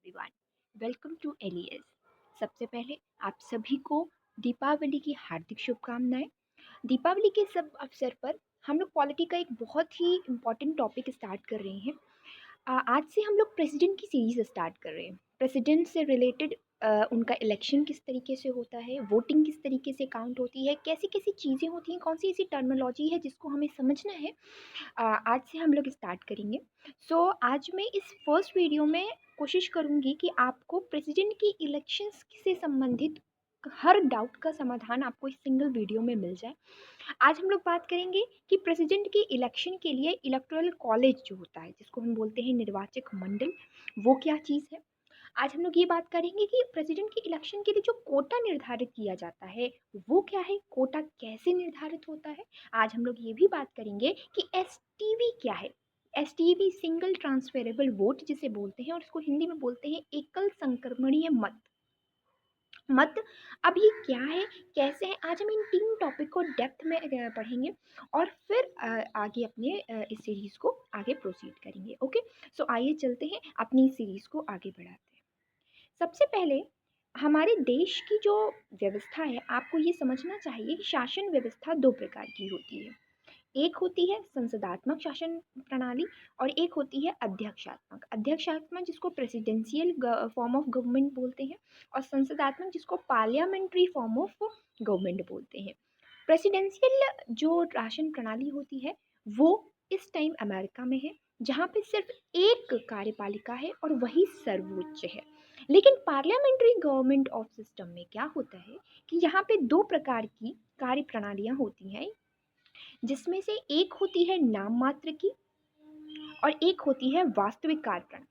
Everyone, welcome to alias. सबसे पहले आप सभी को दीपावली की हार्दिक शुभकामनाएं। दीपावली के सब अवसर पर हम लोग पॉलिटी का एक बहुत ही इम्पोर्टेंट टॉपिक स्टार्ट कर रहे हैं। आज से हम लोग प्रेसिडेंट की सीरीज स्टार्ट कर रहे हैं। प्रेसिडेंट से रिलेटेड उनका इलेक्शन किस तरीके से होता है, वोटिंग किस तरीके से काउंट होती है, कैसी कैसी चीज़ें होती हैं, कौन सी ऐसी टर्मिनोलॉजी है जिसको हमें समझना है। आज से हम लोग स्टार्ट करेंगे। आज मैं इस फर्स्ट वीडियो में कोशिश करूँगी कि आपको प्रेसिडेंट की इलेक्शंस से संबंधित हर डाउट का समाधान आपको इस सिंगल वीडियो में मिल जाए। आज हम लोग बात करेंगे कि प्रेसिडेंट की इलेक्शन के लिए इलेक्टोरल कॉलेज जो होता है, जिसको हम बोलते हैं निर्वाचक मंडल, वो क्या चीज़ है। आज हम लोग ये बात करेंगे कि प्रेसिडेंट की इलेक्शन के लिए जो कोटा निर्धारित किया जाता है वो क्या है, कोटा कैसे निर्धारित होता है। आज हम लोग ये भी बात करेंगे कि एसटीवी क्या है। एसटीवी सिंगल ट्रांसफरेबल वोट जिसे बोलते हैं, और इसको हिंदी में बोलते हैं एकल संक्रमणीय मत। मत अब ये क्या है, कैसे है, आज हम इन तीन टॉपिक को डेप्थ में पढ़ेंगे और फिर आगे अपने इस सीरीज को आगे प्रोसीड करेंगे। ओके, सो आइए चलते हैं अपनी सीरीज को आगे बढ़ाते हैं। सबसे पहले हमारे देश की जो व्यवस्था है, आपको ये समझना चाहिए कि शासन व्यवस्था दो प्रकार की होती है। एक होती है संसदात्मक शासन प्रणाली और एक होती है अध्यक्षात्मक। अध्यक्षात्मक जिसको प्रेसिडेंशियल फॉर्म ऑफ गवर्नमेंट बोलते हैं, और संसदात्मक जिसको पार्लियामेंट्री फॉर्म ऑफ गवर्नमेंट बोलते हैं। प्रेसिडेंशियल जो शासन प्रणाली होती है वो इस टाइम अमेरिका में है, जहाँ पे सिर्फ एक कार्यपालिका है और वही सर्वोच्च है। लेकिन पार्लियामेंट्री गवर्नमेंट ऑफ सिस्टम में क्या होता है कि यहाँ पे दो प्रकार की कार्य प्रणालियाँ होती हैं, जिसमें से एक होती है नाम मात्र की और एक होती है वास्तविक कार्य प्रणाली।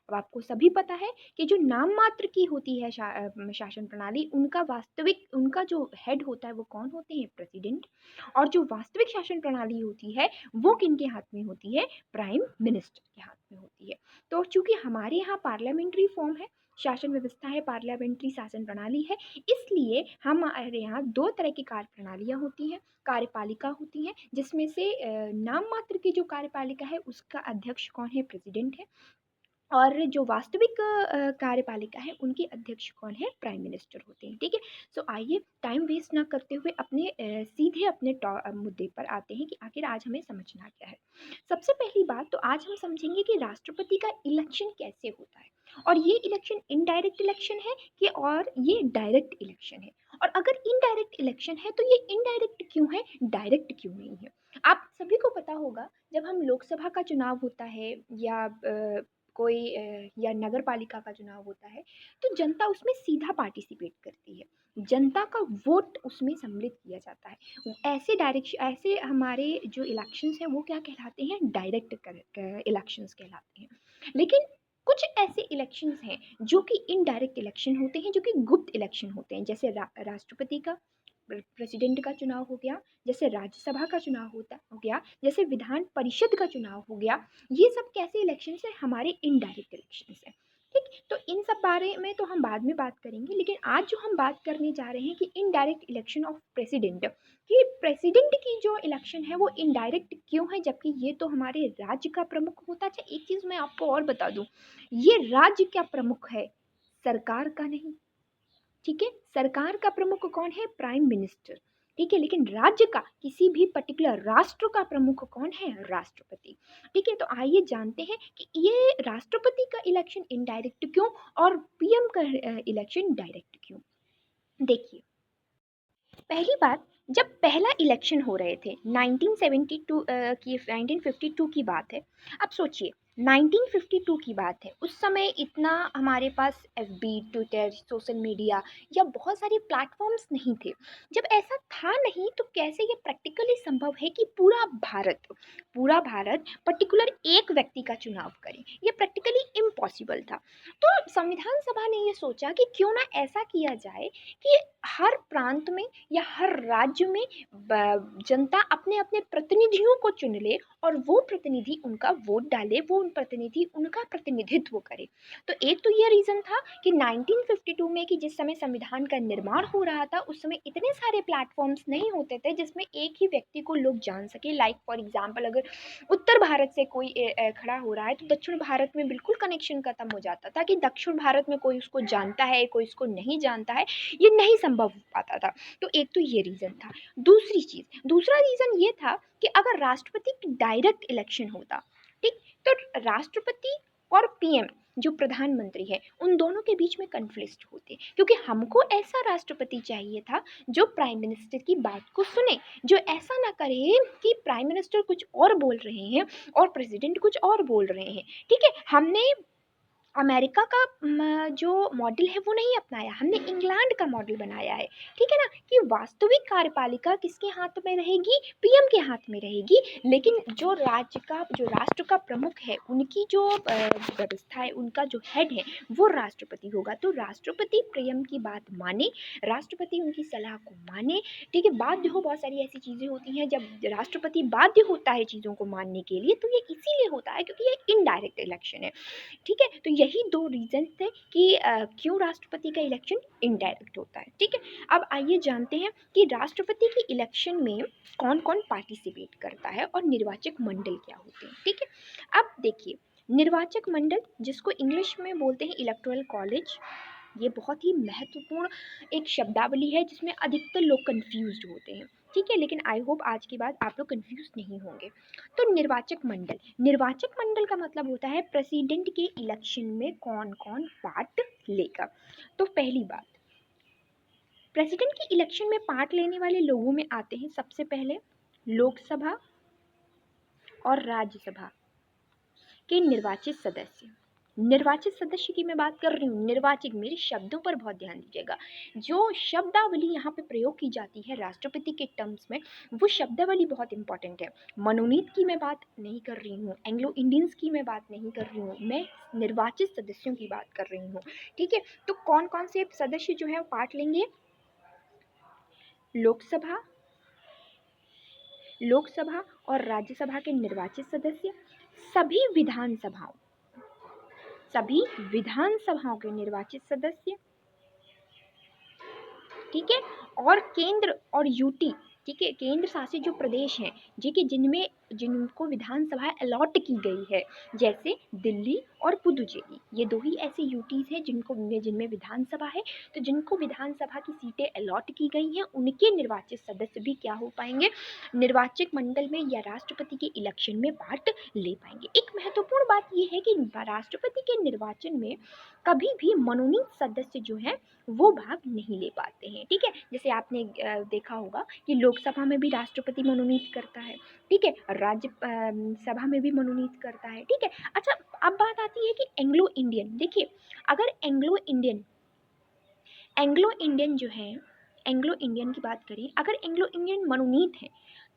अब आपको सभी पता है कि जो नाम मात्र की होती है शासन प्रणाली, उनका जो हेड होता है वो कौन होते हैं, प्रेसिडेंट। और जो वास्तविक शासन प्रणाली होती है वो किनके हाथ में होती है, प्राइम मिनिस्टर के हाथ में होती है। तो चूंकि हमारे यहाँ पार्लियामेंट्री फॉर्म है, शासन व्यवस्था है, पार्लियामेंट्री शासन प्रणाली है, इसलिए हमारे यहाँ दो तरह की कार्य प्रणालियाँ होती हैं, कार्यपालिका होती हैं, जिसमें से नाम मात्र की जो कार्यपालिका है उसका अध्यक्ष कौन है, प्रेसिडेंट है। और जो वास्तविक कार्यपालिका है उनके अध्यक्ष कौन है, प्राइम मिनिस्टर होते हैं। ठीक है, सो आइए टाइम वेस्ट ना करते हुए अपने सीधे अपने मुद्दे पर आते हैं कि आखिर आज हमें समझना क्या है। सबसे पहली बात तो आज हम समझेंगे कि राष्ट्रपति का इलेक्शन कैसे होता है, और ये इलेक्शन इनडायरेक्ट इलेक्शन है कि और ये डायरेक्ट इलेक्शन है, और अगर इनडायरेक्ट इलेक्शन है तो ये इनडायरेक्ट क्यों है, डायरेक्ट क्यों नहीं है। आप सभी को पता होगा, जब हम लोकसभा का चुनाव होता है या कोई या नगर पालिका का चुनाव होता है, तो जनता उसमें सीधा पार्टिसिपेट करती है, जनता का वोट उसमें सम्मिलित किया जाता है। ऐसे हमारे जो इलेक्शंस हैं वो क्या कहलाते हैं, डायरेक्ट इलेक्शंस कहलाते हैं। लेकिन कुछ ऐसे इलेक्शंस हैं जो कि इनडायरेक्ट इलेक्शन होते हैं, जो कि गुप्त इलेक्शन होते हैं, जैसे राष्ट्रपति का, प्रेसिडेंट का चुनाव हो गया, जैसे राज्यसभा का चुनाव हो गया, जैसे विधान परिषद का चुनाव हो गया। ये सब कैसे इलेक्शंस हैं, हमारे इनडायरेक्ट इलेक्शंस हैं। ठीक, तो इन सब बारे में तो हम बाद में बात करेंगे, लेकिन आज जो हम बात करने जा रहे हैं कि इनडायरेक्ट इलेक्शन ऑफ प्रेसिडेंट, कि प्रेसिडेंट की जो इलेक्शन है वो इनडायरेक्ट क्यों है, जबकि ये तो हमारे राज्य का प्रमुख होता है। अच्छा, एक चीज़ मैं आपको और बता दूं, ये राज्य का प्रमुख है, सरकार का नहीं। ठीक है, सरकार का प्रमुख कौन है, प्राइम मिनिस्टर। ठीक है, लेकिन राज्य का, किसी भी पर्टिकुलर राष्ट्र का प्रमुख कौन है, राष्ट्रपति। ठीक है, तो आइए जानते हैं कि ये राष्ट्रपति का इलेक्शन इनडायरेक्ट क्यों और पीएम का इलेक्शन डायरेक्ट क्यों। देखिए, पहली बात, जब पहला इलेक्शन हो रहे थे 1952 की बात है। अब सोचिए, 1952 की बात है, उस समय इतना हमारे पास एफबी, ट्विटर, सोशल मीडिया या बहुत सारे प्लेटफॉर्म्स नहीं थे। जब ऐसा था नहीं तो कैसे ये प्रैक्टिकली संभव है कि पूरा भारत पर्टिकुलर एक व्यक्ति का चुनाव करे, ये प्रैक्टिकली इम्पॉसिबल था। तो संविधान सभा ने ये सोचा कि क्यों ना ऐसा किया जाए कि हर प्रांत में या हर राज्य में जनता अपने अपने प्रतिनिधियों को चुन ले, और वो प्रतिनिधि उनका वोट डाले, वो उन प्रतिनिधि उनका प्रतिनिधित्व करे। तो एक तो ये रीज़न था कि 1952 में, कि जिस समय संविधान का निर्माण हो रहा था, उस समय इतने सारे प्लेटफॉर्म्स नहीं होते थे जिसमें एक ही व्यक्ति को लोग जान सके। लाइक फॉर एग्जाम्पल, अगर उत्तर भारत से कोई खड़ा हो रहा है तो दक्षिण भारत में बिल्कुल कनेक्शन इलेक्शन खत्म हो जाता था कि दक्षिण भारत में कोई उसको जानता है, कोई उसको नहीं जानता है, ये नहीं संभव हो पाता था। तो एक तो ये रीज़न था। दूसरा रीज़न ये था कि अगर राष्ट्रपति की डायरेक्ट इलेक्शन होता, ठीक, तो राष्ट्रपति और पीएम जो प्रधानमंत्री है उन दोनों के बीच में कन्फ्लिक्ट होते, क्योंकि हमको ऐसा राष्ट्रपति चाहिए था जो प्राइम मिनिस्टर की बात को सुने, जो ऐसा ना करे कि प्राइम मिनिस्टर कुछ और बोल रहे हैं और प्रेसिडेंट कुछ और बोल रहे हैं। ठीक है, हमने अमेरिका का जो मॉडल है वो नहीं अपनाया, हमने इंग्लैंड का मॉडल बनाया है। ठीक है ना, कि वास्तविक कार्यपालिका किसके हाथ में रहेगी, पीएम के हाथ में रहेगी, लेकिन जो राष्ट्र का प्रमुख है, उनकी जो व्यवस्था है, उनका जो हेड है वो राष्ट्रपति होगा। तो राष्ट्रपति पीएम की बात माने, राष्ट्रपति उनकी सलाह को माने। ठीक है, बाध्य हो, बहुत सारी ऐसी चीज़ें होती हैं जब राष्ट्रपति बाध्य होता है चीज़ों को मानने के लिए, तो ये इसीलिए होता है क्योंकि ये इनडायरेक्ट इलेक्शन है। ठीक है, तो यही दो रीजन थे कि क्यों राष्ट्रपति का इलेक्शन इनडायरेक्ट होता है। ठीक है, अब आइए जानते हैं कि राष्ट्रपति की इलेक्शन में कौन कौन पार्टिसिपेट करता है और निर्वाचक मंडल क्या होते हैं। ठीक है, अब देखिए, निर्वाचक मंडल जिसको इंग्लिश में बोलते हैं इलेक्टोरल कॉलेज, ये बहुत ही महत्वपूर्ण एक शब्दावली है जिसमें अधिकतर लोग कंफ्यूज्ड होते हैं। ठीक है, लेकिन आई होप आज के बाद आप लोग कंफ्यूज नहीं होंगे। तो निर्वाचक मंडल का मतलब होता है प्रेसिडेंट के इलेक्शन में कौन कौन पार्ट लेगा। तो पहली बात, प्रेसिडेंट की इलेक्शन में पार्ट लेने वाले लोगों में आते हैं सबसे पहले लोकसभा और राज्यसभा के निर्वाचित सदस्य की मैं बात कर रही हूँ। निर्वाचित, मेरे शब्दों पर बहुत ध्यान दीजिएगा। जो शब्दावली यहाँ पे प्रयोग की जाती है राष्ट्रपति के टर्म्स में, वो शब्दावली बहुत इंपॉर्टेंट है। मनोनीत की मैं बात नहीं कर रही हूँ, एंग्लो इंडियंस की मैं बात नहीं कर रही हूँ, मैं निर्वाचित सदस्यों की बात कर रही हूँ। ठीक है, तो कौन कौन से सदस्य जो है वो पार्ट लेंगे, लोकसभा और राज्यसभा के निर्वाचित सदस्य, सभी विधानसभाओं के निर्वाचित सदस्य। ठीक है, और केंद्र और यूटी, ठीक है, केंद्र शासित जो प्रदेश हैं, ठीक है, जिनको विधानसभा अलॉट की गई है, जैसे दिल्ली और पुदुचेरी, ये दो ही ऐसे यूटीज हैं जिनमें विधानसभा है। तो जिनको विधानसभा की सीटें अलॉट की गई हैं उनके निर्वाचित सदस्य भी क्या हो पाएंगे, निर्वाचक मंडल में या राष्ट्रपति के इलेक्शन में पार्ट ले पाएंगे। एक महत्वपूर्ण बात यह है कि राष्ट्रपति के निर्वाचन में कभी भी मनोनीत सदस्य जो हैं वो भाग नहीं ले पाते हैं। ठीक है, जैसे आपने देखा होगा कि लोकसभा में भी राष्ट्रपति मनोनीत करता है। ठीक है, राज्य सभा में भी मनोनीत करता है। ठीक है, अच्छा, अब बात आती है कि एंग्लो इंडियन। देखिए, अगर एंग्लो इंडियन जो है, एंग्लो इंडियन की बात करें, अगर एंग्लो इंडियन मनोनीत है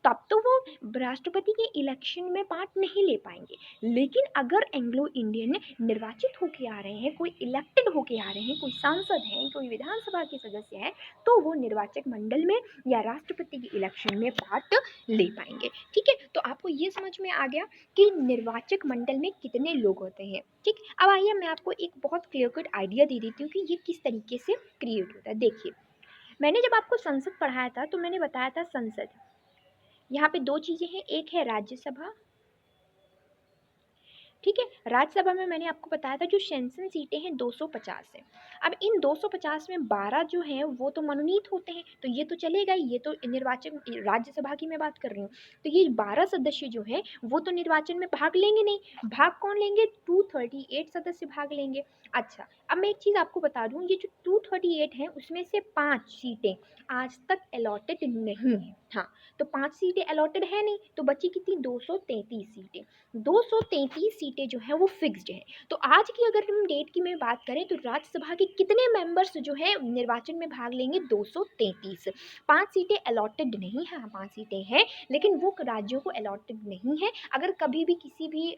तब तो वो राष्ट्रपति के इलेक्शन में पार्ट नहीं ले पाएंगे। लेकिन अगर एंग्लो इंडियन निर्वाचित होके आ रहे हैं, कोई इलेक्टेड होके आ रहे हैं, कोई सांसद हैं, कोई विधानसभा के सदस्य हैं, तो वो निर्वाचक मंडल में या राष्ट्रपति के इलेक्शन में पार्ट ले पाएंगे। ठीक है, तो आपको ये समझ में आ गया कि निर्वाचक मंडल में कितने लोग होते हैं। ठीक, अब आइए मैं आपको एक बहुत क्लियर कट आइडिया दे देती हूँ कि ये किस तरीके से क्रिएट होता है। देखिए, मैंने जब आपको संसद पढ़ाया था तो मैंने बताया था संसद, यहाँ पे दो चीज़ें हैं, एक है राज्यसभा। ठीक है, राज्यसभा में मैंने आपको बताया था जो सेंसन सीटें हैं 250 है। अब इन 250 में 12 जो हैं वो तो मनोनीत होते हैं, तो ये तो चलेगा ही, ये तो निर्वाचन, राज्यसभा की मैं बात कर रही हूँ। तो ये 12 सदस्य जो हैं वो तो निर्वाचन में भाग लेंगे नहीं। भाग कौन लेंगे, 238 सदस्य भाग लेंगे। अच्छा, अब मैं एक चीज़ आपको बता दूँ, ये जो 238 हैं उसमें से 5 सीटें आज तक अलॉटेड नहीं है। हाँ, तो 5 सीटें अलॉटेड है नहीं, तो बची कितनी, 233 सीटें। 233 सीटें जो हैं वो फिक्स्ड हैं। तो आज की अगर हम डेट की मैं बात करें तो राज्यसभा के कितने मेंबर्स जो हैं निर्वाचन में भाग लेंगे, 233। 5 सीटें अलॉटेड नहीं है, 5 सीटें हैं लेकिन वो राज्यों को अलॉटेड नहीं है। अगर कभी भी किसी भी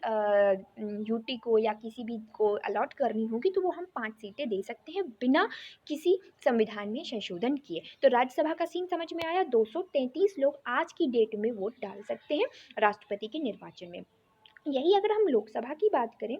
यूटी को या किसी भी को अलॉट करनी होगी तो वो हम 5 सीटें दे सकते हैं बिना किसी संविधान में संशोधन किए। तो राज्यसभा का सीन समझ में आया, 233 लोग आज की डेट में वोट डाल सकते हैं राष्ट्रपति के निर्वाचन में। यही अगर हम लोकसभा की बात करें,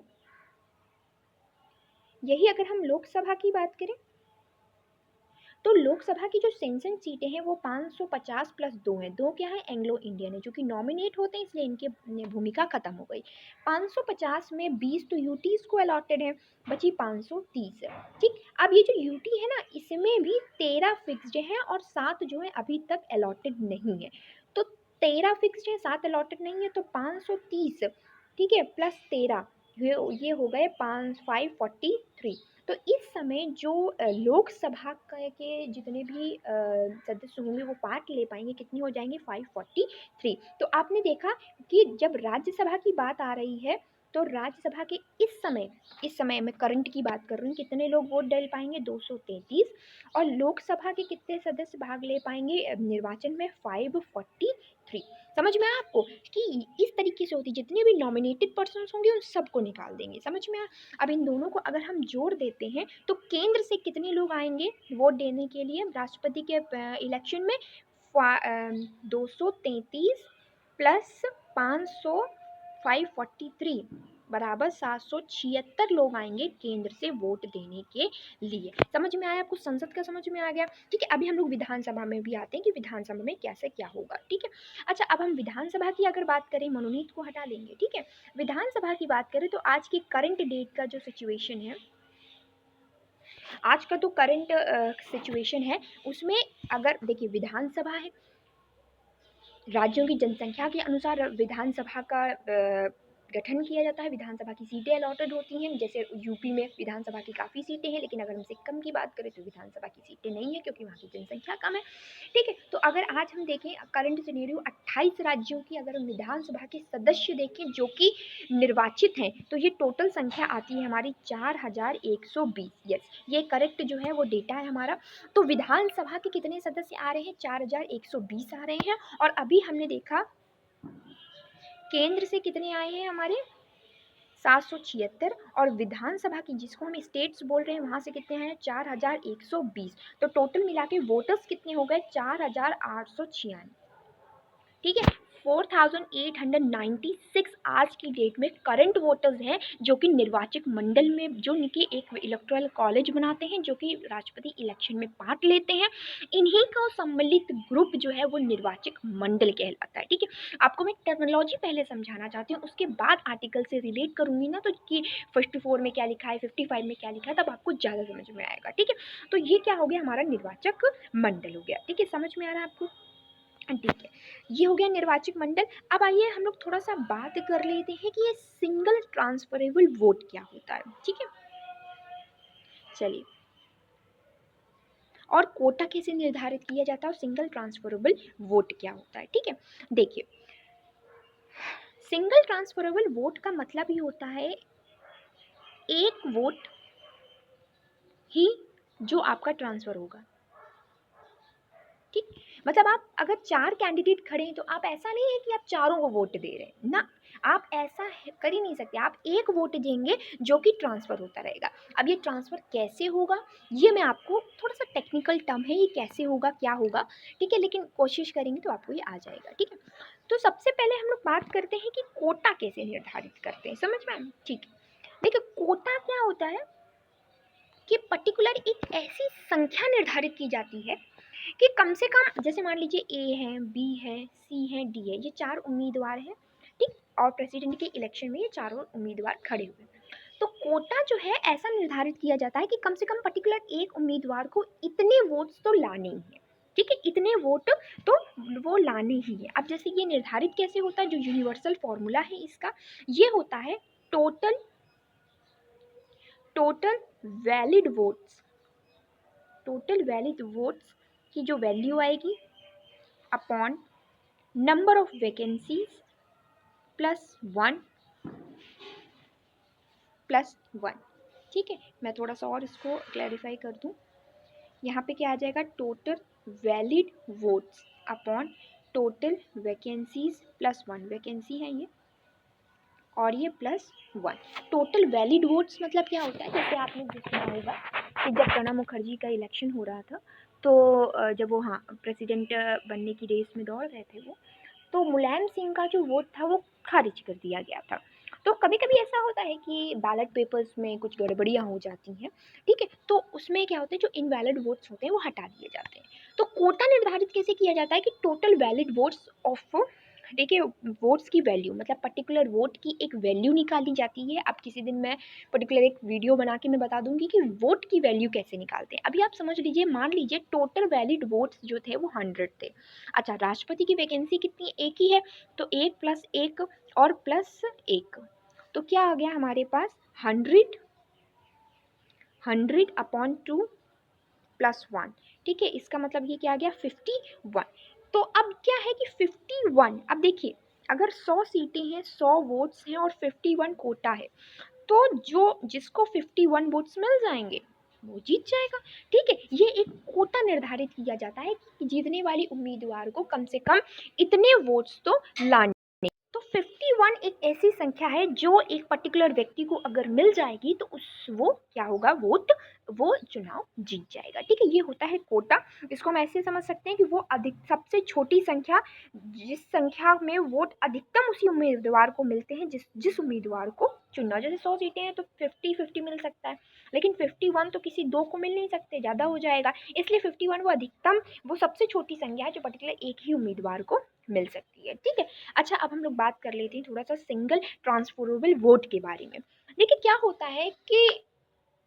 तो लोकसभा की जो सेंसन सीटें हैं वो 550 प्लस 2 हैं। 2 क्या है, एंग्लो इंडियन है, जो कि नॉमिनेट होते हैं इसलिए इनकी भूमिका खत्म हो गई। 550 में 20 तो यूटीज को अलॉटेड है, बची 530 है। ठीक, अब ये जो यूटी है ना, इसमें भी 13 फिक्स्ड हैं और 7 जो है अभी तक अलॉटेड नहीं है। तो 13 फिक्स्ड है, 7 अलॉटेड नहीं है, तो 530, ठीक है, प्लस 13, ये हो गए 543। तो इस समय जो लोकसभा के जितने भी सदस्य होंगे वो पार्ट ले पाएंगे, कितनी हो जाएंगे, 543। तो आपने देखा कि जब राज्यसभा की बात आ रही है तो राज्यसभा के इस समय मैं करंट की बात कर रही हूँ, कितने लोग वोट डाल पाएंगे, 233। और लोकसभा के कितने सदस्य भाग ले पाएंगे निर्वाचन में, 543। समझ में आया आपको कि इस तरीके से होती, जितने भी नॉमिनेटेड पर्सन होंगे उन सबको निकाल देंगे। समझ में आया। अब इन दोनों को अगर हम जोड़ देते हैं तो केंद्र से कितने लोग आएंगे वोट देने के लिए राष्ट्रपति के इलेक्शन में, 233 प्लस 500, 543 बराबर 776 लोग आएंगे केंद्र से वोट देने के लिए। समझ में आया आपको, संसद का समझ में आ गया। ठीक है, अभी हम लोग विधानसभा में भी आते हैं कि विधानसभा में कैसे क्या होगा। ठीक है, अच्छा अब हम विधानसभा की अगर बात करें, मनोनीत को हटा देंगे। ठीक है, विधानसभा की बात करें तो आज की करंट डेट का जो सिचुएशन है, आज का तो करंट सिचुएशन है उसमें अगर देखिए, विधानसभा है, राज्यों की जनसंख्या के अनुसार विधानसभा का गठन किया जाता है, विधानसभा की सीटें अलॉटेड होती हैं। जैसे यूपी में विधानसभा की काफ़ी सीटें हैं, लेकिन अगर हम सिक्किम की बात करें तो विधानसभा की सीटें नहीं है क्योंकि वहाँ की जनसंख्या कम है। ठीक है, तो अगर आज हम देखें करंट सिनेरियो 28 राज्यों की अगर हम विधानसभा के सदस्य देखें जो कि निर्वाचित हैं, तो ये टोटल संख्या आती है हमारी 4120। यस, ये करेक्ट जो है वो डेटा है हमारा। तो विधानसभा के कितने सदस्य आ रहे हैं, 4120 आ रहे हैं। और अभी हमने देखा केंद्र से कितने आए हैं हमारे, 776। और विधानसभा की जिसको हम स्टेट्स बोल रहे हैं वहां से कितने हैं, 4120। तो टोटल मिला के वोटर्स कितने हो गए, 4896। ठीक है, 4896 आज की डेट में करंट वोटर्स हैं जो कि निर्वाचक मंडल में, जो इनके एक इलेक्टोरल कॉलेज बनाते हैं, जो कि राष्ट्रपति इलेक्शन में पार्ट लेते हैं। इन्हीं का सम्मिलित ग्रुप जो है वो निर्वाचक मंडल कहलाता है। ठीक है, आपको मैं टर्मिनोलॉजी पहले समझाना चाहती हूँ, उसके बाद आर्टिकल से रिलेट करूंगी ना, तो कि 54 में क्या लिखा है, 55 में क्या लिखा है, तब आपको ज़्यादा समझ में आएगा। ठीक है, तो ये क्या हो गया, हमारा निर्वाचक मंडल हो गया। ठीक है, समझ में आ रहा है आपको। ठीक है, ये हो गया निर्वाचक मंडल। अब आइए हम लोग थोड़ा सा बात कर लेते हैं कि ये सिंगल ट्रांसफरेबल वोट क्या होता है। ठीक है, चलिए, और कोटा कैसे निर्धारित किया जाता है और सिंगल ट्रांसफरेबल वोट क्या होता है। ठीक है, देखिए, सिंगल ट्रांसफरेबल वोट का मतलब ही होता है एक वोट ही जो आपका ट्रांसफर होगा। ठीक, मतलब आप अगर 4 कैंडिडेट खड़े हैं तो आप ऐसा नहीं है कि आप चारों को वोट दे रहे हैं ना, आप ऐसा कर ही नहीं सकते। आप एक वोट देंगे जो कि ट्रांसफ़र होता रहेगा। अब ये ट्रांसफ़र कैसे होगा, ये मैं आपको, थोड़ा सा टेक्निकल टर्म है ये, कैसे होगा क्या होगा, ठीक है, लेकिन कोशिश करेंगे तो आपको ये आ जाएगा। ठीक है, तो सबसे पहले हम लोग बात करते हैं कि कोटा कैसे निर्धारित करते हैं। समझ में? ठीक है, देखिए, कोटा क्या होता है कि पर्टिकुलर एक ऐसी संख्या निर्धारित की जाती है कि कम से कम, जैसे मान लीजिए ए है, बी है, सी है, डी है, ये 4 उम्मीदवार हैं। ठीक, और प्रेसिडेंट के इलेक्शन में ये चारों उम्मीदवार खड़े हुए। तो कोटा जो है ऐसा निर्धारित किया जाता है कि कम से कम पर्टिकुलर एक उम्मीदवार को इतने वोट्स तो लाने ही है। ठीक है, इतने वोट तो वो लाने ही है। अब जैसे ये निर्धारित कैसे होता है, जो यूनिवर्सल फॉर्मूला है इसका, ये होता है total total valid votes, total valid votes की जो वैल्यू आएगी upon number of vacancies plus 1 ठीक है, मैं थोड़ा सा और इसको क्लैरिफाई कर दूं। यहाँ पे क्या आ जाएगा, total valid votes upon total vacancies plus 1, vacancy है ये, और ये प्लस 1। टोटल वैलिड वोट्स मतलब क्या होता है, जैसे आपने सुना होगा कि जब प्रणब मुखर्जी का इलेक्शन हो रहा था, तो जब वो, हाँ, प्रेसिडेंट बनने की रेस में दौड़ रहे थे वो, तो मुलायम सिंह का जो वोट था वो खारिज कर दिया गया था। तो कभी-कभी ऐसा होता है कि बैलेट पेपर्स में कुछ गड़बड़ियाँ हो जाती हैं, ठीक है? तो उसमें क्या होता है, जो इनवैलिड वोट्स होते हैं वो हटा दिए जाते हैं। तो कोटा निर्धारित कैसे किया जाता है कि टोटल वैलिड वोट्स ऑफ, देखिए, वोट्स की वैल्यू मतलब पर्टिकुलर वोट की एक वैल्यू निकाली जाती है। अब किसी दिन मैं पर्टिकुलर एक वीडियो बना के मैं बता दूंगी कि वोट की वैल्यू कैसे निकालते हैं। अभी आप समझ लीजिए, मान लीजिए टोटल वैलिड वोट्स जो थे वो 100 थे। अच्छा, राष्ट्रपति की वैकेंसी कितनी, एक ही है, तो 1 प्लस 1 और प्लस 1, तो क्या आ गया हमारे पास 100, 100/2 प्लस 1, ठीक है। इसका मतलब ये क्या आ गया 51। तो अब क्या है कि 51, अब देखिए, अगर 100 सीटें हैं, 100 वोट्स हैं और 51 कोटा है, तो जो जिसको 51 वोट्स मिल जाएंगे वो जीत जाएगा, ठीक है। ये एक कोटा निर्धारित किया जाता है कि जीतने वाली उम्मीदवार को कम से कम इतने वोट्स तो लाने। तो 51 एक ऐसी संख्या है जो एक पर्टिकुलर व्यक्ति को अगर मिल जाएगी तो उस वो क्या होगा, वोट, वो चुनाव जीत जाएगा, ठीक है। ये होता है कोटा। इसको हम ऐसे समझ सकते हैं कि वो अधिक सबसे छोटी संख्या, जिस संख्या में वोट अधिकतम उसी उम्मीदवार को मिलते हैं जिस जिस उम्मीदवार को चुनना। जैसे 100 सीटें हैं तो 50-50 मिल सकता है, लेकिन 51 तो किसी दो को मिल नहीं सकते, ज़्यादा हो जाएगा। इसलिए 51 वो अधिकतम, वो सबसे छोटी संख्या है जो पर्टिकुलर एक ही उम्मीदवार को मिल सकती है, ठीक है। अच्छा, अब हम लोग बात कर लेते हैं थोड़ा सा सिंगल ट्रांसफरेबल वोट के बारे में। देखिए, क्या होता है कि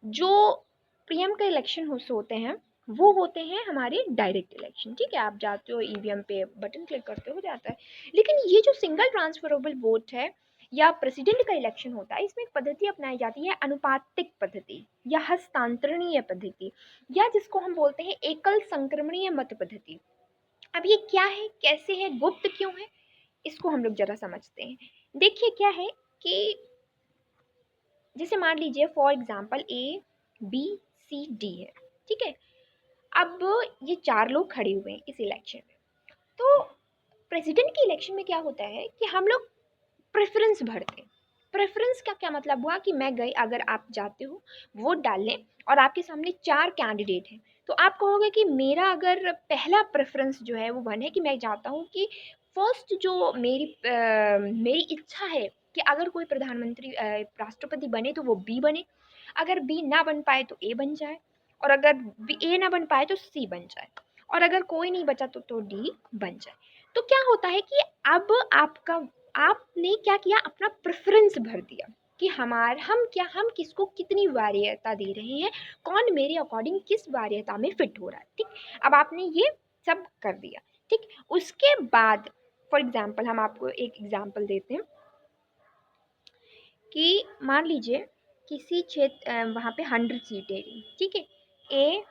जो पीएम के इलेक्शन होते हैं वो होते हैं हमारे डायरेक्ट इलेक्शन, ठीक है। आप जाते हो ईवीएम पे बटन क्लिक करते हो जाता है। लेकिन ये जो सिंगल ट्रांसफरेबल वोट है या प्रेसिडेंट का इलेक्शन होता है, इसमें एक पद्धति अपनाई जाती है, अनुपातिक पद्धति या हस्तांतरणीय पद्धति, या जिसको हम बोलते हैं एकल संक्रमणीय मत पद्धति। अब ये क्या है, कैसे है, गुप्त क्यों है, इसको हम लोग जरा समझते हैं। देखिए, क्या है कि जैसे मान लीजिए for example A B C D है, ठीक है। अब ये चार लोग खड़े हुए हैं इस इलेक्शन में। तो प्रेसिडेंट के इलेक्शन में क्या होता है कि हम लोग प्रेफरेंस भरते हैं। प्रेफरेंस का क्या मतलब हुआ कि मैं गई, अगर आप जाते हो वोट डालने और आपके सामने चार कैंडिडेट हैं, तो आप कहोगे कि मेरा अगर पहला प्रेफरेंस जो है वो वन है कि मैं चाहता हूँ कि फर्स्ट जो मेरी इच्छा है कि अगर कोई प्रधानमंत्री राष्ट्रपति बने तो वो बी बने, अगर बी ना बन पाए तो ए बन जाए, और अगर बी ए ना बन पाए तो सी बन जाए, और अगर कोई नहीं बचा तो डी बन जाए। तो क्या होता है कि अब आपने क्या किया, अपना प्रेफरेंस भर दिया कि हम किसको कितनी वरीयता दे रहे हैं, कौन मेरे अकॉर्डिंग किस वरीयता में फिट हो रहा है, ठीक। अब आपने ये सब कर दिया, ठीक। उसके बाद फॉर एग्जाम्पल हम आपको एक एग्जाम्पल देते हैं कि मान लीजिए किसी क्षेत्र वहाँ पे 100 सीटें थी, ठीक है। ए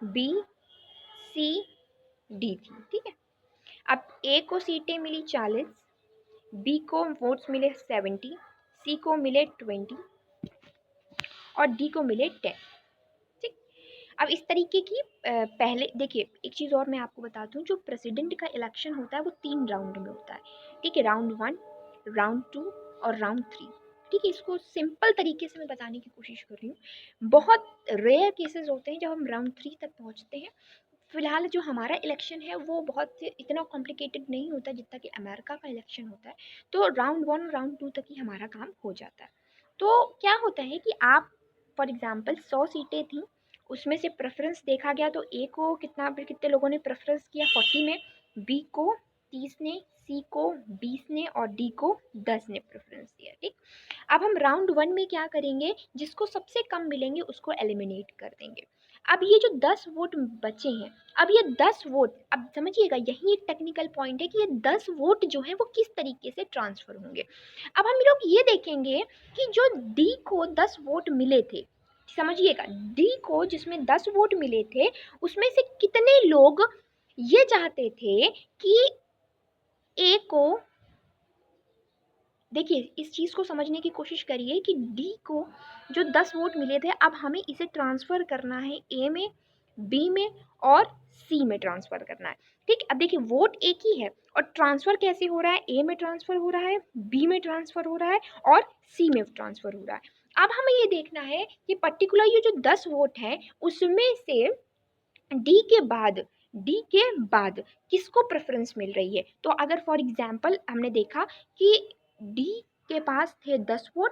बी सी डी थी, ठीक है। अब ए को सीटें मिली 40, बी को वोट्स मिले 70, सी को मिले 20 और डी को मिले 10, ठीक। अब इस तरीके की पहले देखिए, एक चीज़ और मैं आपको बताती हूँ, जो प्रेसिडेंट का इलेक्शन होता है वो 3 राउंड में होता है, ठीक है। राउंड 1, राउंड 2 और राउंड 3, ठीक है। इसको सिंपल तरीके से मैं बताने की कोशिश कर रही हूँ। बहुत रेयर केसेस होते हैं जब हम राउंड 3 तक पहुँचते हैं। फिलहाल जो हमारा इलेक्शन है वो बहुत इतना कॉम्प्लिकेटेड नहीं होता जितना कि अमेरिका का इलेक्शन होता है। तो राउंड 1 राउंड 2 तक ही हमारा काम हो जाता है। तो क्या होता है कि आप फॉर एग्जांपल 100 सीटें थी, उसमें से प्रेफरेंस देखा गया तो ए को कितने लोगों ने प्रेफरेंस किया 40 में, बी को 30 ने, सी को 20 ने और डी को 10 ने प्रेफरेंस दिया, ठीक। अब हम राउंड 1 में क्या करेंगे, जिसको सबसे कम मिलेंगे उसको एलिमिनेट कर देंगे। अब ये जो 10 वोट बचे हैं, अब ये 10 वोट, अब समझिएगा यही एक टेक्निकल पॉइंट है कि ये 10 वोट जो है वो किस तरीके से ट्रांसफ़र होंगे। अब हम लोग ये देखेंगे कि जो डी को 10 वोट मिले थे, समझिएगा डी को जिसमें 10 वोट मिले थे, उसमें से कितने लोग ये चाहते थे कि ए को, देखिए इस चीज़ को समझने की कोशिश करिए कि डी को जो 10 वोट मिले थे, अब हमें इसे ट्रांसफ़र करना है ए में, बी में और सी में ट्रांसफ़र करना है, ठीक। अब देखिए वोट एक ही है और ट्रांसफ़र कैसे हो रहा है, ए में ट्रांसफ़र हो रहा है, बी में ट्रांसफ़र हो रहा है और सी में ट्रांसफ़र हो रहा है। अब हमें ये देखना है कि पर्टिकुलर ये जो 10 वोट हैं उसमें से डी के बाद किसको प्रेफरेंस मिल रही है। तो अगर फॉर एग्जांपल हमने देखा कि डी के पास थे 10 वोट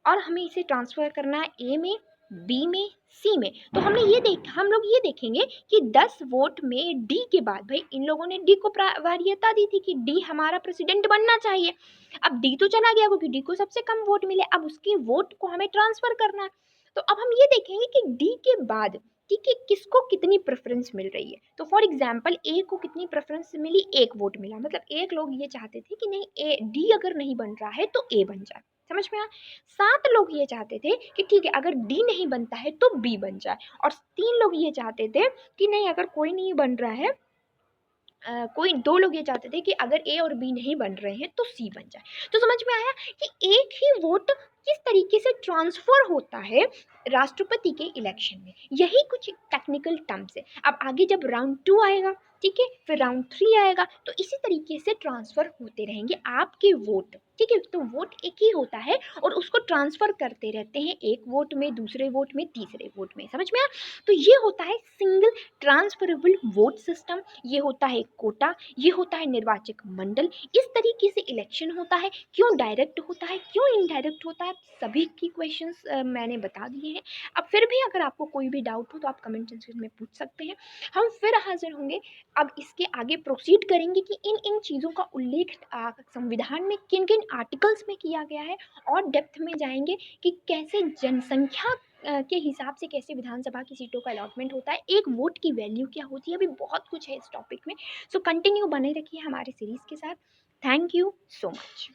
और हमें इसे ट्रांसफ़र करना है ए में, बी में, सी में। तो हम लोग ये देखेंगे कि 10 वोट में डी के बाद भाई इन लोगों ने डी को वरीयता दी थी कि डी हमारा प्रेसिडेंट बनना चाहिए। अब डी तो चला गया क्योंकि डी को सबसे कम वोट मिले, अब उसके वोट को हमें ट्रांसफ़र करना है। तो अब हम ये देखेंगे कि डी के बाद ठीक है किसको कितनी प्रेफरेंस मिल रही है। तो फॉर एग्जांपल ए को कितनी प्रेफरेंस मिली, 1 वोट मिला। मतलब एक लोग ये चाहते थे कि नहीं ए डी अगर नहीं बन रहा है तो ए बन जाए। समझ में आया? 7 लोग ये चाहते थे कि ठीक है अगर डी नहीं बनता है तो बी बन जाए, और 3 लोग ये चाहते थे कि नहीं अगर कोई नहीं बन रहा है, कोई 2 लोग ये चाहते थे कि अगर ए और बी नहीं बन रहे हैं तो सी बन जाए। तो समझ में आया कि एक ही वोट किस तरीके से ट्रांसफ़र होता है राष्ट्रपति के इलेक्शन में। यही कुछ टेक्निकल टर्म्स है। अब आगे जब राउंड 2 आएगा, ठीक है, फिर राउंड 3 आएगा, तो इसी तरीके से ट्रांसफ़र होते रहेंगे आपके वोट, ठीक है। तो वोट एक ही होता है और उसको ट्रांसफ़र करते रहते हैं, एक वोट में, दूसरे वोट में, तीसरे वोट में। समझ में आया? तो ये होता है सिंगल ट्रांसफरेबल वोट सिस्टम, ये होता है कोटा, ये होता है निर्वाचक मंडल। इस तरीके से इलेक्शन होता है। क्यों डायरेक्ट होता है, क्यों इनडायरेक्ट होता है, सभी की क्वेश्चंस मैंने बता दिए हैं। अब फिर भी अगर आपको कोई भी डाउट हो तो आप कमेंट सेक्शन में पूछ सकते हैं। हम फिर हाजिर होंगे। अब इसके आगे प्रोसीड करेंगे कि इन इन चीज़ों का उल्लेख संविधान में किन किन आर्टिकल्स में किया गया है, और डेप्थ में जाएंगे कि कैसे जनसंख्या के हिसाब से कैसे विधानसभा की सीटों का अलॉटमेंट होता है, एक वोट की वैल्यू क्या होती है। अभी बहुत कुछ है इस टॉपिक में। सो कंटिन्यू बने रखिए हमारे सीरीज़ के साथ। Thank you so much.